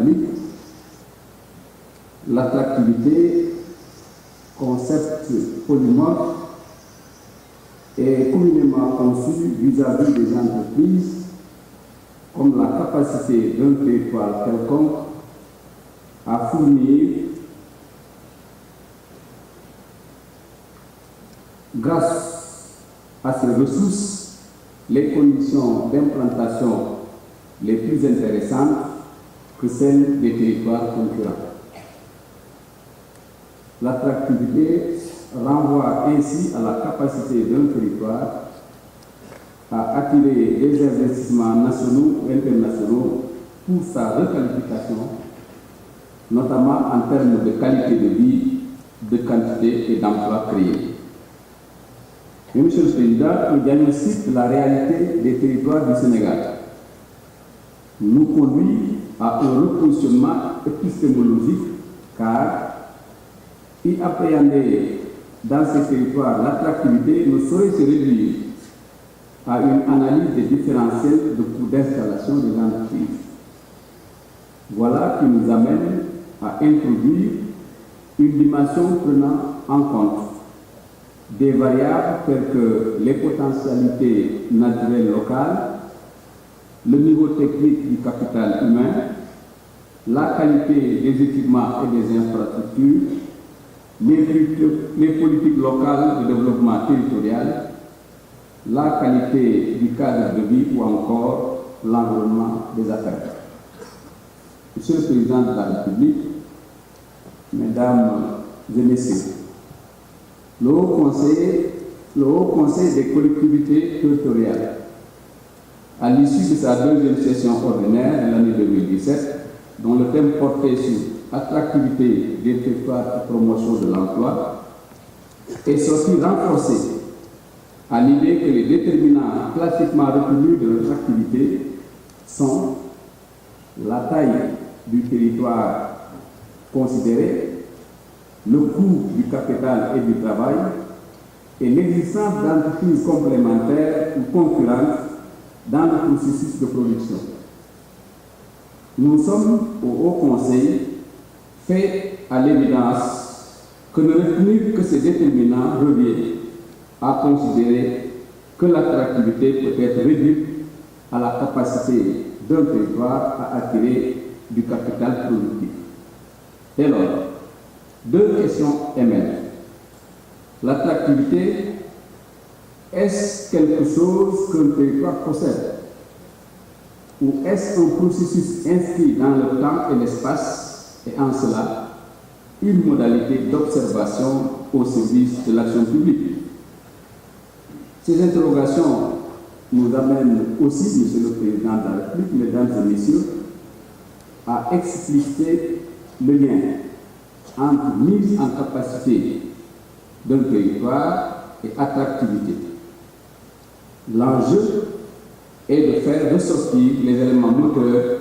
République, l'attractivité, concept polymorphe, est communément conçu vis-à-vis des entreprises comme la capacité d'un territoire quelconque à fournir, grâce à ses ressources, les conditions d'implantation les plus intéressantes que celles des territoires concurrents. L'attractivité renvoie ainsi à la capacité d'un territoire à attirer des investissements nationaux ou internationaux pour sa requalification, notamment en termes de qualité de vie, de quantité et d'emplois créés. Mais, Monsieur le Président, le diagnostic de la réalité des territoires du Sénégal nous conduit à un repositionnement épistémologique, car y appréhender dans ces territoires l'attractivité ne saurait se réduire à une analyse des différentiels de coûts d'installation des entreprises. Voilà qui nous amène à introduire une dimension prenant en compte des variables telles que les potentialités naturelles locales, le niveau technique du capital humain, la qualité des équipements et des infrastructures, les politiques locales de développement territorial, la qualité du cadre de vie ou encore l'environnement des affaires. Monsieur le Président de la République, Mesdames et Messieurs, le Haut Conseil des collectivités territoriales, à l'issue de sa deuxième session ordinaire de l'année 2017, dont le thème portait sur attractivité des territoires et promotion de l'emploi, est sorti renforcé à l'idée que les déterminants classiquement retenus de notre activité sont la taille du territoire considéré, le coût du capital et du travail et l'existence d'entreprises complémentaires ou concurrentes dans le processus de production. Nous sommes au Haut Conseil fait à l'évidence que ne retenir que ces déterminants revient à considérer que l'attractivité peut être réduite à la capacité d'un territoire à attirer du capital productif. Dès lors, deux questions émergent. L'attractivité, est-ce quelque chose qu'un territoire possède? Ou est-ce un processus inscrit dans le temps et l'espace et en cela une modalité d'observation au service de l'action publique? Ces interrogations nous amènent aussi, Monsieur le Président de la République, Mesdames et Messieurs, à expliciter le lien entre mise en capacité d'un territoire et attractivité. L'enjeu est de faire ressortir les éléments moteurs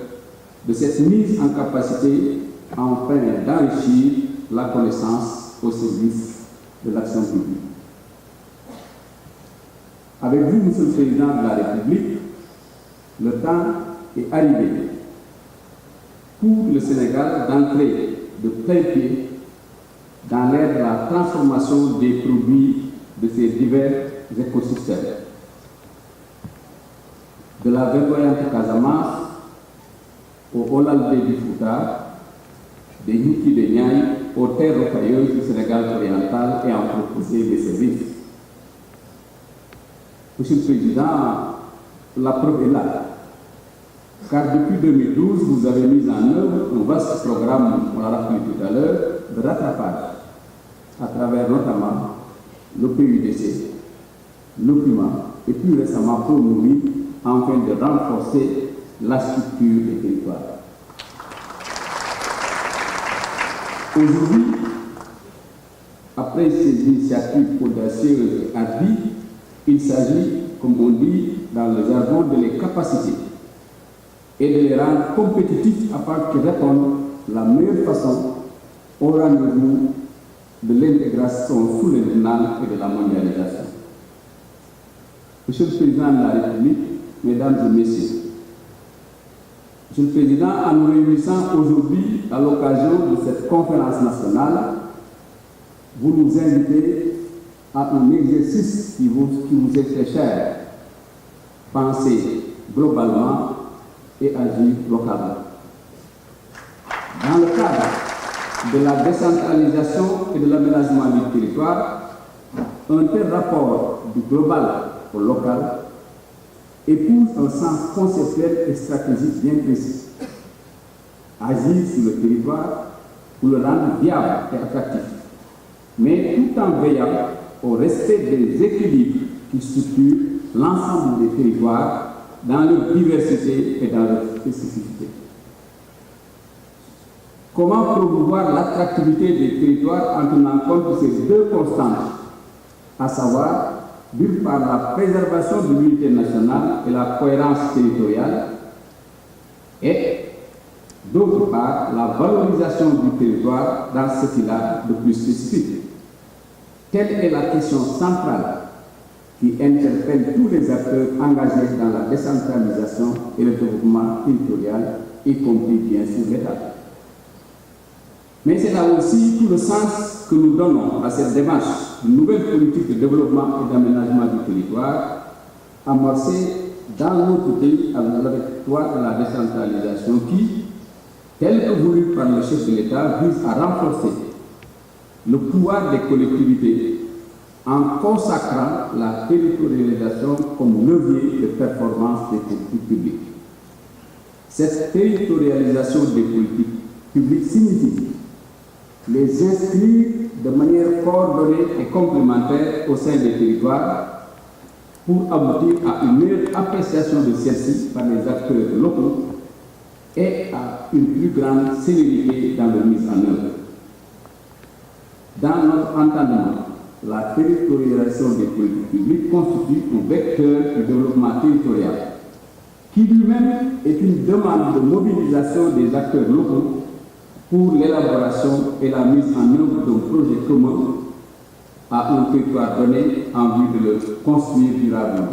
de cette mise en capacité afin d'enrichir la connaissance au service de l'action publique. Avec vous, Monsieur le Président de la République, le temps est arrivé pour le Sénégal d'entrer de plein pied dans l'ère de la transformation des produits de ces divers écosystèmes. De la verdoyante Casamance au Olalde du Fouta, des Yuki de Niaï aux terres rocailleuses du Sénégal oriental et en proposer des services. Monsieur le Président, la preuve est là. Car depuis 2012, vous avez mis en œuvre un vaste programme, on l'a rappelé tout à l'heure, de rattrapage, à travers notamment le PUDC, le climat, et plus récemment Promovi, afin de renforcer la structure des territoires. Aujourd'hui, après ces initiatives audacieuses et hardies, il s'agit, comme on dit dans le jargon, de les capaciter et de les rendre compétitifs afin qu'ils répondent de la meilleure façon au rendez-vous de l'intégration sous-régionale et de la mondialisation. Monsieur le Président de la République, Mesdames et Messieurs, Monsieur le Président, en nous réunissant aujourd'hui à l'occasion de cette conférence nationale, vous nous invitez à un exercice qui vous est très cher. Penser globalement et agir localement. Dans le cadre de la décentralisation et de l'aménagement du territoire, un tel rapport du global au local épouse un sens conceptuel et stratégique bien précis. Agir sur le territoire pour le rendre viable et attractif, mais tout en veillant au respect des équilibres qui structurent l'ensemble des territoires dans leur diversité et dans leur spécificité. Comment promouvoir l'attractivité des territoires en tenant compte de ces deux constantes, à savoir, d'une part, la préservation de l'unité nationale et la cohérence territoriale, et d'autre part, la valorisation du territoire dans ce qu'il a de plus spécifique. Telle est la question centrale qui interpelle tous les acteurs engagés dans la décentralisation et le développement territorial, y compris bien sûr l'État. Mais c'est là aussi tout le sens que nous donnons à cette démarche de nouvelle politique de développement et d'aménagement du territoire, amorcée dans notre pays avec la victoire de la décentralisation qui, tel que voulu par le chef de l'État, vise à renforcer le pouvoir des collectivités en consacrant la territorialisation comme levier de performance des politiques publiques. Cette territorialisation des politiques publiques signifie les inscrire de manière coordonnée et complémentaire au sein des territoires pour aboutir à une meilleure appréciation de celle-ci par les acteurs locaux et à une plus grande célérité dans leur mise en œuvre. Dans notre entendement, la territorialisation des politiques publiques constitue un vecteur du développement territorial, qui lui-même est une demande de mobilisation des acteurs locaux pour l'élaboration et la mise en œuvre d'un projet commun à un territoire donné en vue de le construire durablement.